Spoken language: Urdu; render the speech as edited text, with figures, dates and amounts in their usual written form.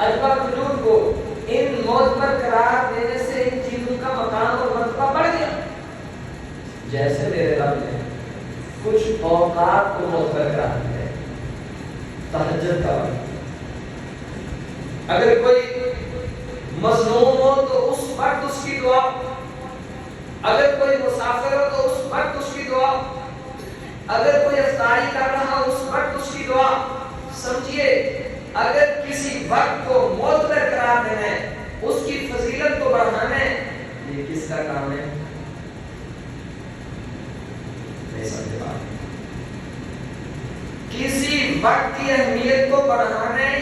اجبا وجود کو ان معتبر قرار دینے سے ان چیزوں کا مقام اور مرتبہ بڑھ گیا. جیسے میرے رب نے کچھ اوقات کو معتبر قرار دیا، تہجد کا وقت، اگر کوئی مظلوم ہو تو اس وقت اس کی دعا، اگر کوئی مسافر ہو تو اس وقت اس کی دعا، اگر کوئی افطاری کر رہا ہو اس وقت اس کی دعا. سمجھیے اگر کسی وقت کو معتبر قرار دینا ہے، اس کی فضیلت کو بڑھانا ہے، یہ کس کا کام ہے؟ نہیں سمجھے بات. کسی وقت کی اہمیت کو بڑھانا ہے